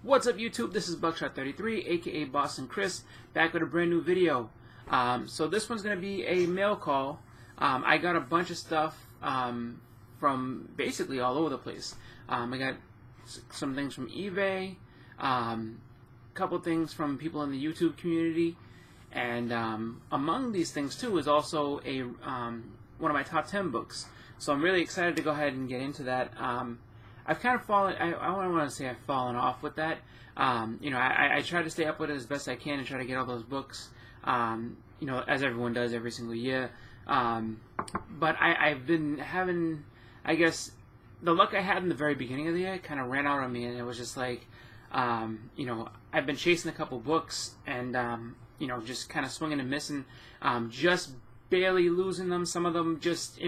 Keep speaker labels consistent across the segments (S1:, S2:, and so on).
S1: What's up, YouTube? This is Buckshot33, aka Boston Chris, back with a brand new video. So this one's going to be a mail call. I got a bunch of stuff from basically all over the place. I got some things from eBay, a couple things from people in the YouTube community, and among these things too is also a one of my top 10 books. So I'm really excited to go ahead and get into that. I've kind of fallen, I don't want to say I've fallen off with that. I try to stay up with it as best I can and try to get all those books, as everyone does every single year. But I've been having, I guess, the luck I had in the very beginning of the year kind of ran out on me, and it was just like, I've been chasing a couple books and, just kind of swinging and missing, just barely losing them. Some of them just,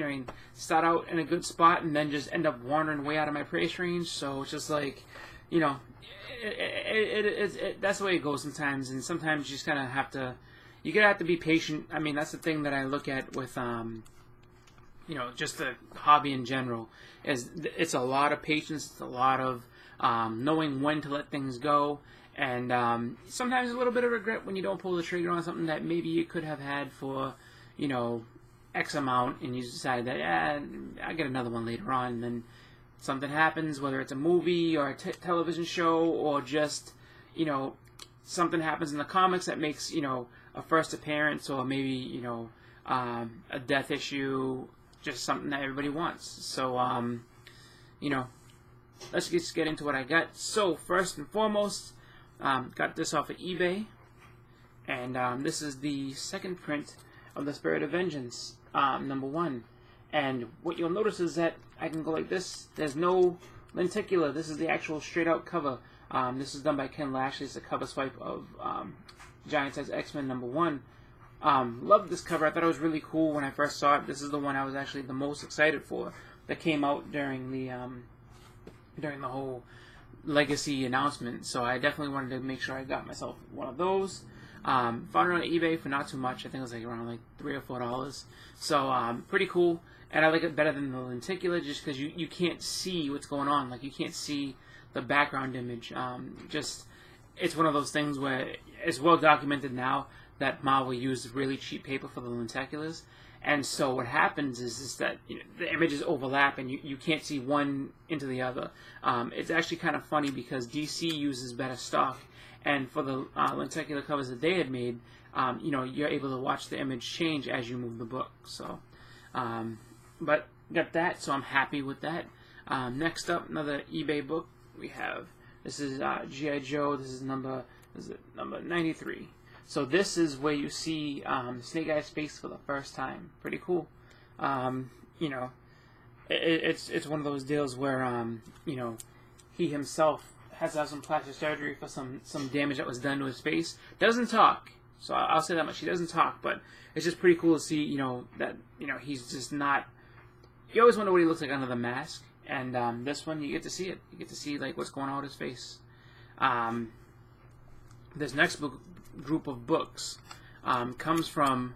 S1: start out in a good spot and then just end up wandering way out of my price range. So it's just like, that's the way it goes sometimes. And sometimes you just kind of have to, have to be patient. I mean, that's the thing that I look at with, just the hobby in general. It's a lot of patience. It's a lot of knowing when to let things go. And sometimes a little bit of regret when you don't pull the trigger on something that maybe you could have had for, X amount, and you decide that, I'll get another one later on, and then something happens, whether it's a movie or a television show, or just, something happens in the comics that makes, a first appearance, or maybe, a death issue, just something that everybody wants. So, let's just get into what I got. So, first and foremost, got this off of eBay, and this is the second print of The Spirit of Vengeance, #1. And what you'll notice is that I can go like this. There's no lenticular. This is the actual straight out cover. This is done by Ken Lashley. It's a cover swipe of Giant Size X-Men #1. Loved this cover. I thought it was really cool when I first saw it. This is the one I was actually the most excited for that came out during the whole Legacy announcement. So I definitely wanted to make sure I got myself one of those. Found it on eBay for not too much. I think it was like around like $3 or $4. So pretty cool, and I like it better than the lenticular just because you can't see what's going on. Like, you can't see the background image. It's one of those things where it's well documented now that Marvel used really cheap paper for the lenticulars, and so what happens is that the images overlap and you can't see one into the other. It's actually kind of funny because DC uses better stock. And for the lenticular covers that they had made, you're able to watch the image change as you move the book. So, but got that, so I'm happy with that. Next up, another eBay book we have. This is G.I. Joe. This is number 93. So this is where you see Snake Eyes' face for the first time. Pretty cool. It's one of those deals where he himself has to have some plastic surgery for some damage that was done to his face. Doesn't talk, so I'll say that much. He doesn't talk, but it's just pretty cool to see, that he's just not. You always wonder what he looks like under the mask, and this one you get to see it. You get to see like what's going on with his face. This next group of books comes from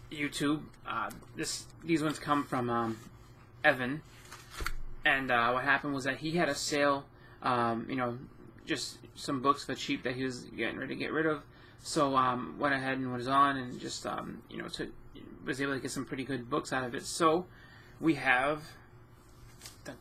S1: YouTube. These ones come from Evan. And what happened was that he had a sale, just some books for cheap that he was getting ready to get rid of. So went ahead and was on and just, was able to get some pretty good books out of it. So we have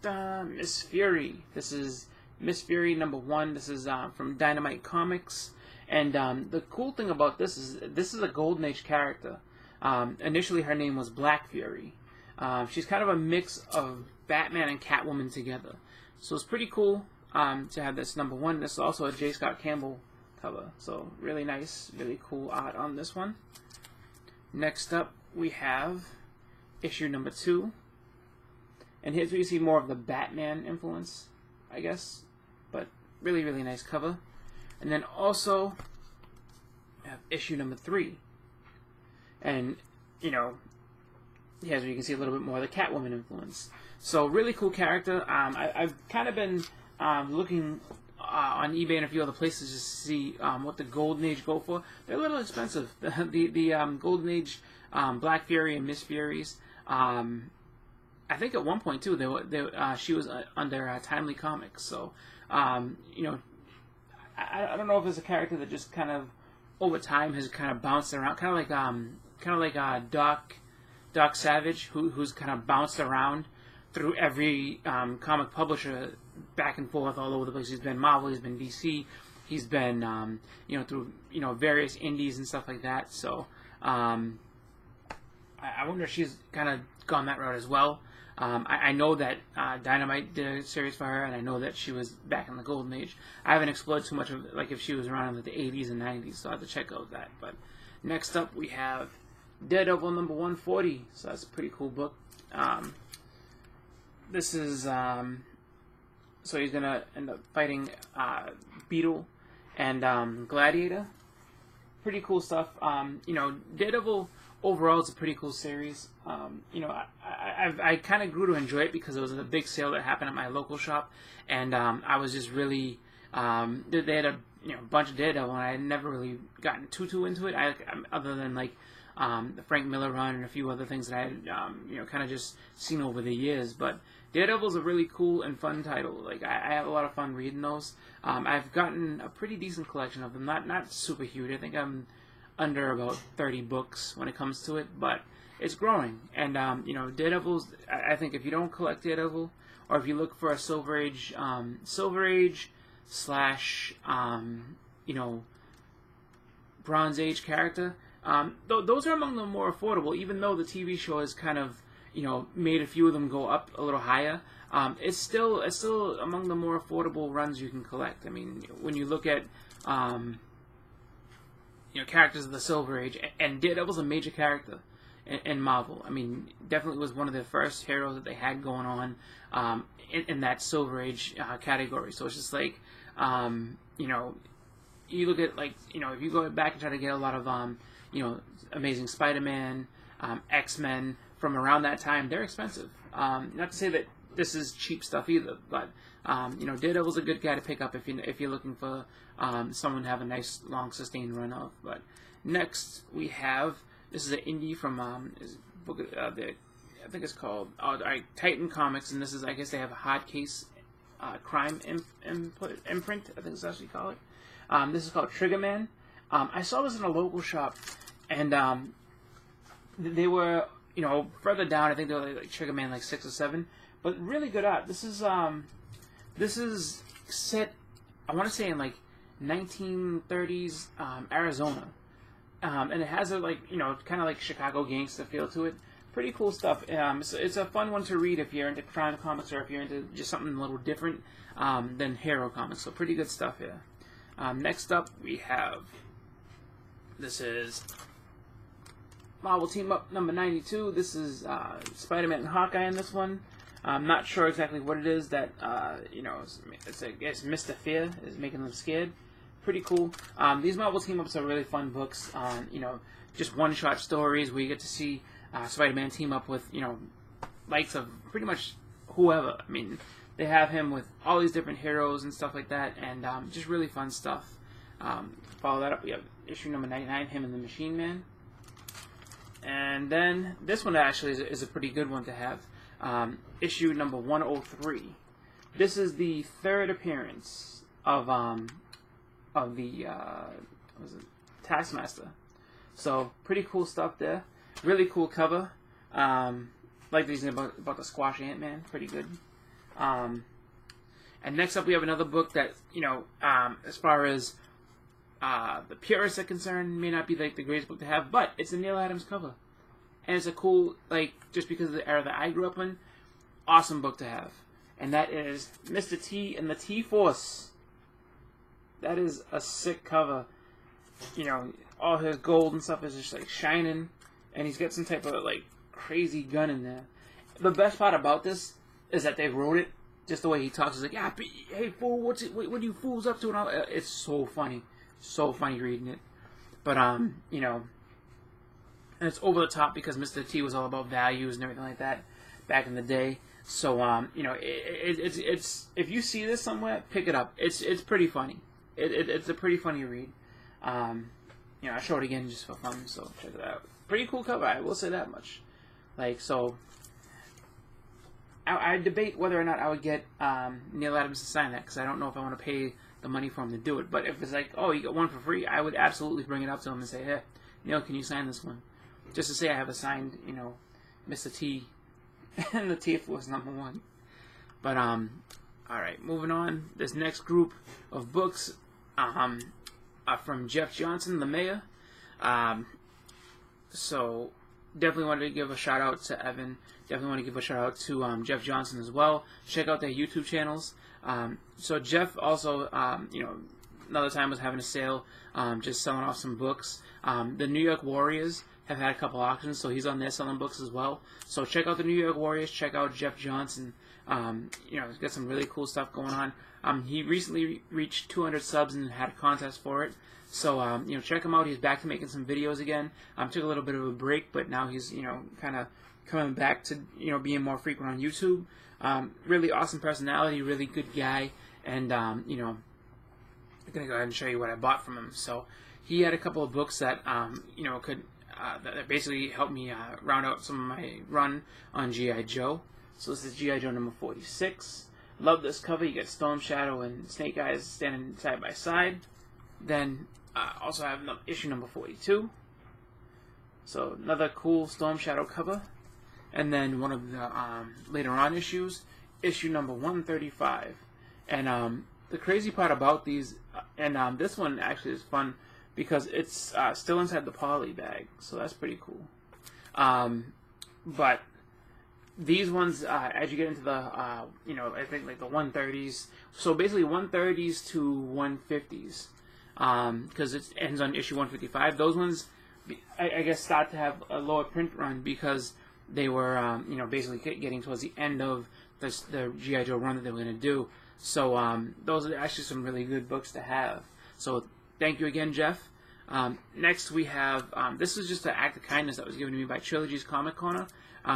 S1: Miss Fury. This is Miss Fury #1. This is from Dynamite Comics. And the cool thing about this is a Golden Age character. Initially her name was Black Fury. She's kind of a mix of Batman and Catwoman together. So it's pretty cool to have this #1. This is also a J. Scott Campbell cover. So really nice, really cool art on this one. Next up, we have issue #2. And here's where you see more of the Batman influence, I guess. But really, really nice cover. And then also, we have issue #3. And, here's where you can see a little bit more of the Catwoman influence. So really cool character. I've kind of been looking on eBay and a few other places to see what the Golden Age go for. They're a little expensive. The Golden Age Black Fury and Miss Furies. I think at one point too, she was under Timely Comics. So, you know, I don't know if it's a character that just kind of over time has kind of bounced around, kind of like Doc Savage, who's kind of bounced around through every comic publisher back and forth all over the place. He's been Marvel, he's been DC, he's been you know, through, you know, various indies and stuff like that. So I wonder if she's kind of gone that route as well. I know that Dynamite did a series for her, and I know that she was back in the Golden Age. I haven't explored too much of, like, if she was around in the 80s and 90s, so I have to check out that. But next up, we have Daredevil number 140. So that's a pretty cool book. This is so he's gonna end up fighting Beetle and Gladiator. Pretty cool stuff. You know, Daredevil overall, it's a pretty cool series. You know, I kind of grew to enjoy it because it was a big sale that happened at my local shop, and I was just really they had a bunch of Daredevil, and I had never really gotten too into it. Other than like the Frank Miller run and a few other things that I had kind of just seen over the years. But Daredevil's a really cool and fun title. Like I have a lot of fun reading those. I've gotten a pretty decent collection of them. Not super huge. I think I'm under about 30 books when it comes to it, but it's growing. And you know, Daredevil's, I think if you don't collect Daredevil, or if you look for a Silver Age slash you know, Bronze Age character, those are among the more affordable. Even though the TV show has kind of, you know, made a few of them go up a little higher, it's still among the more affordable runs you can collect. I mean, when you look at you know, characters of the Silver Age, and Daredevil's a major character in Marvel. I mean, definitely was one of the first heroes that they had going on in that Silver Age category. So it's just like, you know, you look at, like, you know, if you go back and try to get a lot of, you know, Amazing Spider-Man, X-Men from around that time, they're expensive. Not to say that this is cheap stuff either, but you know, Daredevil's a good guy to pick up if you're looking for someone to have a nice long sustained run of. But next we have, this is an indie from I think it's called Titan Comics, and this is, I guess they have a hard case crime imprint, I think it's actually called it. This is called Triggerman. I saw this in a local shop, and they were, you know, further down. I think they were like Triggerman like 6 or 7, but really good art. This is set, I want to say, in like 1930s Arizona, and it has a, like, you know, kind of like Chicago gangster feel to it. Pretty cool stuff. It's a fun one to read if you're into crime comics, or if you're into just something a little different than hero comics. So pretty good stuff here. Next up we have, this is Marvel Team Up number 92. This is Spider-Man and Hawkeye in this one. I'm not sure exactly what it is that, you know, it's Mr. Fear is making them scared. Pretty cool. These Marvel Team-Ups are really fun books. You know, just one-shot stories where you get to see Spider-Man team up with, you know, likes of pretty much whoever. I mean, they have him with all these different heroes and stuff like that, and just really fun stuff. Follow that up, we have issue number 99, him and the Machine Man. And then this one actually is a pretty good one to have. Issue number 103. This is the third appearance of the Taskmaster. So pretty cool stuff there. Really cool cover. Like these about the squash Ant-Man. Pretty good. And next up we have another book that, you know, as far as the purists are concerned, may not be like the greatest book to have, but it's a Neil Adams cover. And it's a cool, like, just because of the era that I grew up in, awesome book to have. And that is Mr. T and the T-Force. That is a sick cover. You know, all his gold and stuff is just, like, shining. And he's got some type of, like, crazy gun in there. The best part about this is that they wrote it just the way he talks. He's like, yeah, hey, fool, what are you fools up to? And all that. It's so funny. So funny reading it. But, you know, and it's over the top because Mr. T was all about values and everything like that back in the day. So, you know, it's if you see this somewhere, pick it up. It's pretty funny. It's a pretty funny read. You know, I show it again just for fun, so check it out. Pretty cool cover, I will say that much. Like, so, I debate whether or not I would get Neil Adams to sign that, because I don't know if I want to pay the money for him to do it. But if it's like, oh, you got one for free, I would absolutely bring it up to him and say, hey, Neil, can you sign this one? Just to say I have a signed, Mr. T, and the T was #1. But, alright, moving on. This next group of books are from Jeff Johnson, the mayor. So, definitely wanted to give a shout out to Evan. Definitely want to give a shout out to Jeff Johnson as well. Check out their YouTube channels. So Jeff also, another time was having a sale, just selling off some books. The New York Warriors have had a couple auctions, so he's on there selling books as well. So check out the New York Warriors. Check out Jeff Johnson. He's got some really cool stuff going on. He recently reached 200 subs and had a contest for it. So, check him out. He's back to making some videos again. Took a little bit of a break, but now he's, kind of coming back to, being more frequent on YouTube. Really awesome personality, really good guy. And, I'm going to go ahead and show you what I bought from him. So, he had a couple of books that, that basically helped me round out some of my run on G.I. Joe. So, this is G.I. Joe number 46. Love this cover. You get Storm Shadow and Snake Eyes standing side by side. Then, also have issue number 42. So another cool Storm Shadow cover. And then one of the later on issues, issue number 135. And the crazy part about these, this one actually is fun because it's still inside the poly bag, so that's pretty cool. But these ones, as you get into the, I think like the 130s, so basically 130s to 150s. Because it ends on issue 155. Those ones, I guess, start to have a lower print run because they were, basically getting towards the end of the G.I. Joe run that they were going to do. So those are actually some really good books to have. So thank you again, Jeff. Next we have, this is just an act of kindness that was given to me by Trilogy's Comic Corner.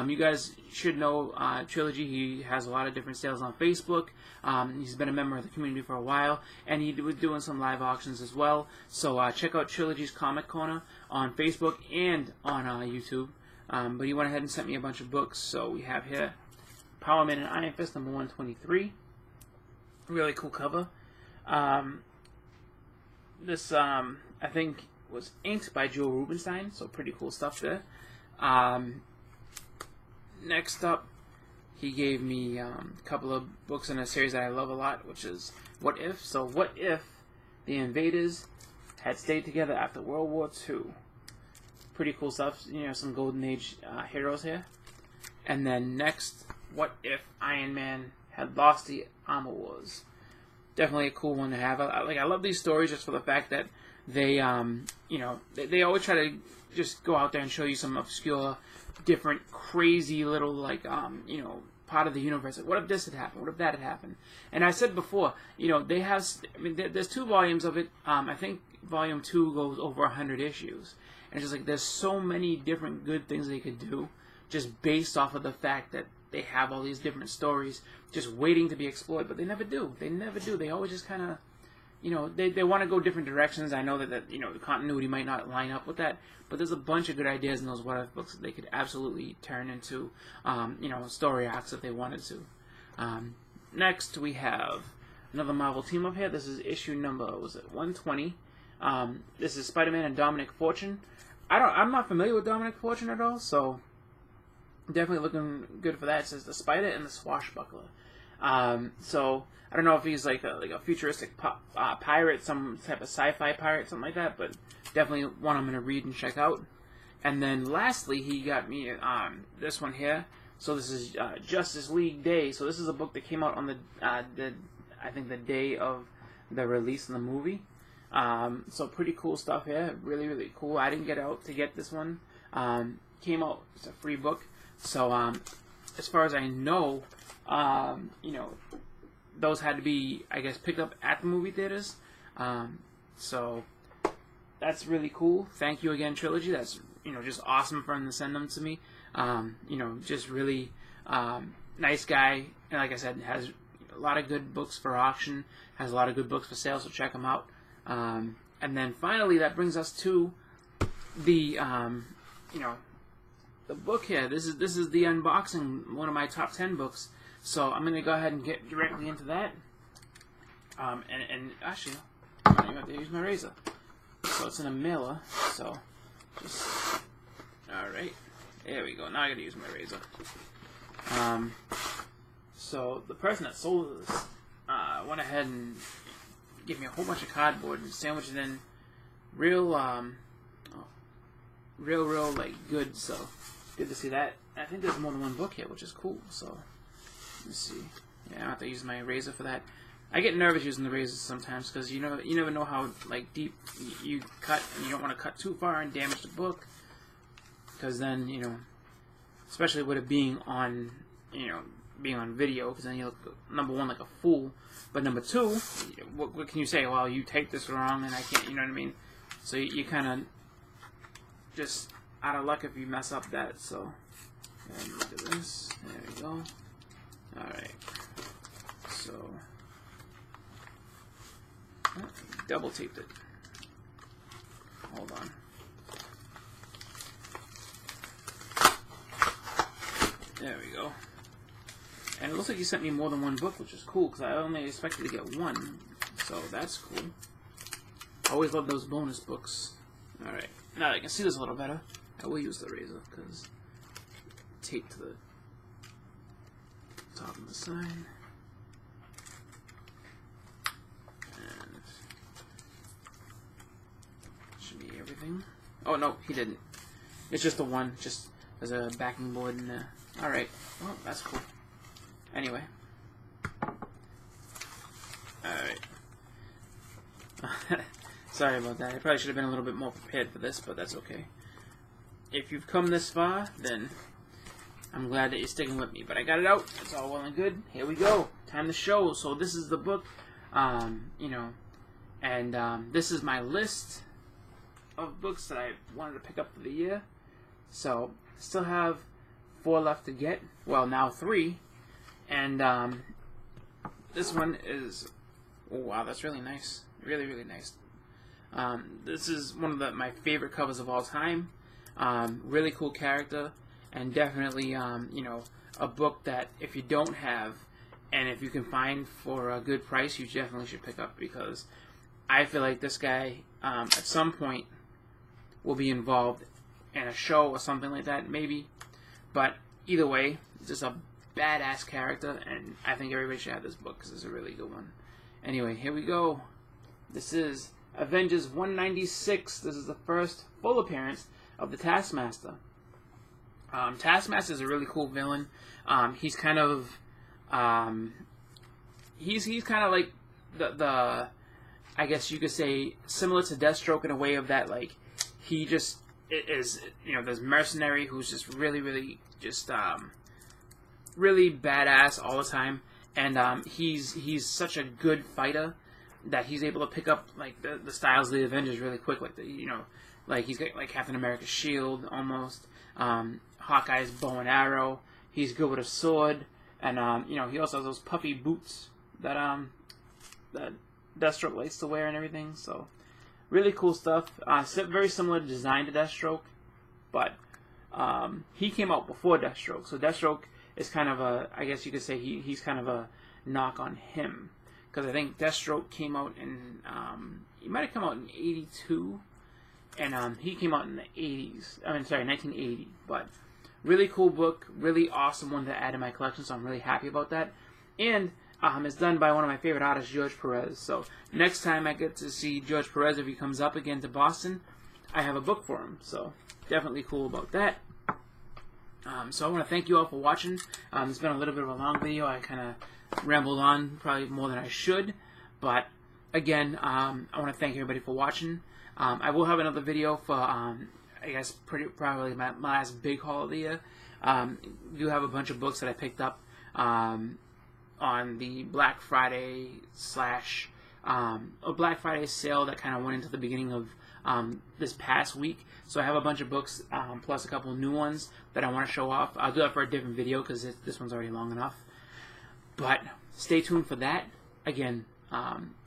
S1: You guys should know Trilogy. He has a lot of different sales on Facebook. He's been a member of the community for a while, and he was doing some live auctions as well. So check out Trilogy's Comic Corner on Facebook and on YouTube. But he went ahead and sent me a bunch of books. So we have here Power Man and Iron Fist number 123. Really cool cover. This I think was inked by Joe Rubinstein, so pretty cool stuff there. Next up, he gave me a couple of books in a series that I love a lot, which is What If? So what if the invaders had stayed together after World War II? Pretty cool stuff, some Golden Age heroes here. And then next, what if Iron Man had lost the Armor Wars? Definitely a cool one to have. I love these stories just for the fact that they, they always try to just go out there and show you some obscure, different, crazy little, part of the universe. Like, what if this had happened? What if that had happened? And I said before, they have, there's 2 volumes of it. I think volume 2 goes over 100 issues. And it's just like, there's so many different good things they could do just based off of the fact that they have all these different stories just waiting to be explored, but they never do. They never do. They always just kind of, they want to go different directions. I know that the continuity might not line up with that, but there's a bunch of good ideas in those What If books that they could absolutely turn into, story arcs if they wanted to. Next, we have another Marvel team up here. This is issue number, 120. This is Spider-Man and Dominic Fortune. I'm not familiar with Dominic Fortune at all, so definitely looking good for that. It says the Spider and the Swashbuckler. So I don't know if he's like a futuristic pirate, some type of sci-fi pirate, something like that, but definitely one I'm going to read and check out. And then lastly, he got me this one here. So this is Justice League Day. So this is a book that came out on I think the day of the release of the movie. So pretty cool stuff here. Really, really cool. I didn't get out to get this one. Came out, it's a free book. So as far as I know, those had to be, I guess, picked up at the movie theaters. So that's really cool. Thank you again, Trilogy. That's, just awesome for him to send them to me. Just really nice guy. And like I said, has a lot of good books for auction, has a lot of good books for sale, so check him out. And then finally, that brings us to the, the book here. This is the unboxing, one of my top 10 books. So I'm going to go ahead and get directly into that. And actually, I don't even have to use my razor. So it's in a mailer, so just, alright, there we go, now I gotta use my razor. So the person that sold this, went ahead and gave me a whole bunch of cardboard and sandwiched it in real, like, good, so good to see that. I think there's more than one book here, which is cool, so, let's see. Yeah, I don't have to use my razor for that. I get nervous using the razors sometimes because you never know how like deep you cut, and you don't want to cut too far and damage the book. Because then especially with it being on video, because then you look, number one, like a fool, but number two, what can you say? Well, you take this wrong, and I can't. You know what I mean? So you kind of just out of luck if you mess up that. So look at this. There we go. All right. So. Double taped it. Hold on. There we go. And it looks like you sent me more than one book, which is cool, because I only expected to get one. So that's cool. I always love those bonus books. Alright. Now that I can see this a little better, I will use the razor, because tape to the top and the side. Everything. Oh no, he didn't. It's just the one. Just there's a backing board in there. All right. Well, that's cool. Anyway. All right. Sorry about that. I probably should have been a little bit more prepared for this, but that's okay. If you've come this far, then I'm glad that you're sticking with me. But I got it out. It's all well and good. Here we go. Time to show. So this is the book. This is my list of books that I wanted to pick up for the year. So, still have 4 left to get. Well, now 3. And, this one is, oh wow, that's really nice. Really, really nice. This is one of my favorite covers of all time. Really cool character. And definitely, a book that if you don't have, and if you can find for a good price, you definitely should pick up, because I feel like this guy, at some point, will be involved in a show or something like that, maybe. But either way, just a badass character, and I think everybody should have this book because it's a really good one. Anyway, here we go. This is Avengers 196. This is the first full appearance of the Taskmaster. Taskmaster is a really cool villain. He's kind of he's kind of like the I guess you could say similar to Deathstroke in a way of that, like, he just is, this mercenary who's just really, really just really badass all the time, and he's such a good fighter that he's able to pick up like the styles of the Avengers really quick, like like he's got like Captain America's shield almost, Hawkeye's bow and arrow. He's good with a sword, and he also has those puffy boots that that Deathstroke likes to wear and everything. So really cool stuff. Very similar design to Deathstroke, but he came out before Deathstroke, so Deathstroke is kind of a, I guess you could say he's kind of a knock on him, because I think Deathstroke came out in he might have come out in '82, and he came out in the '80s. I mean, sorry, 1980. But really cool book, really awesome one to add to my collection. So I'm really happy about that. And it's done by one of my favorite artists, George Perez. So next time I get to see George Perez, if he comes up again to Boston, I have a book for him. So definitely cool about that. So I want to thank you all for watching. It's been a little bit of a long video. I kind of rambled on probably more than I should. But again, I want to thank everybody for watching. I will have another video for, I guess, probably my last big haul of the year. I do have a bunch of books that I picked up on the Black Friday Black Friday sale that kind of went into the beginning of this past week. So I have a bunch of books plus a couple of new ones that I want to show off. I'll do that for a different video because this one's already long enough. But stay tuned for that. Again,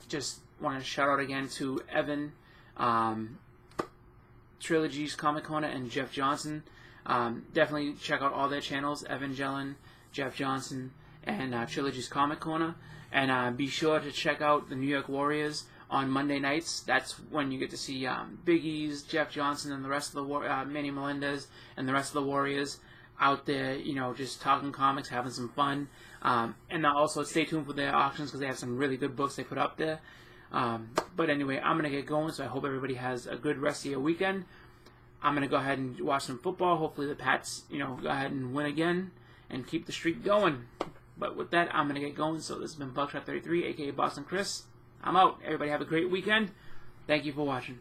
S1: just want to shout out again to Evan, Trilogy's Comic Corner, and Jeff Johnson. Definitely check out all their channels, Evan Jellin, Jeff Johnson, and Trilogy's Comic Corner. And be sure to check out the New York Warriors on Monday nights. That's when you get to see Big E's, Jeff Johnson, and the rest of the Manny Melendez and the rest of the Warriors out there, you know, just talking comics, having some fun. And also stay tuned for their auctions because they have some really good books they put up there. But anyway, I'm going to get going, so I hope everybody has a good rest of your weekend. I'm going to go ahead and watch some football. Hopefully the Pats, you know, go ahead and win again and keep the streak going. But with that, I'm going to get going. So this has been Buckshot33, a.k.a. Boston Chris. I'm out. Everybody have a great weekend. Thank you for watching.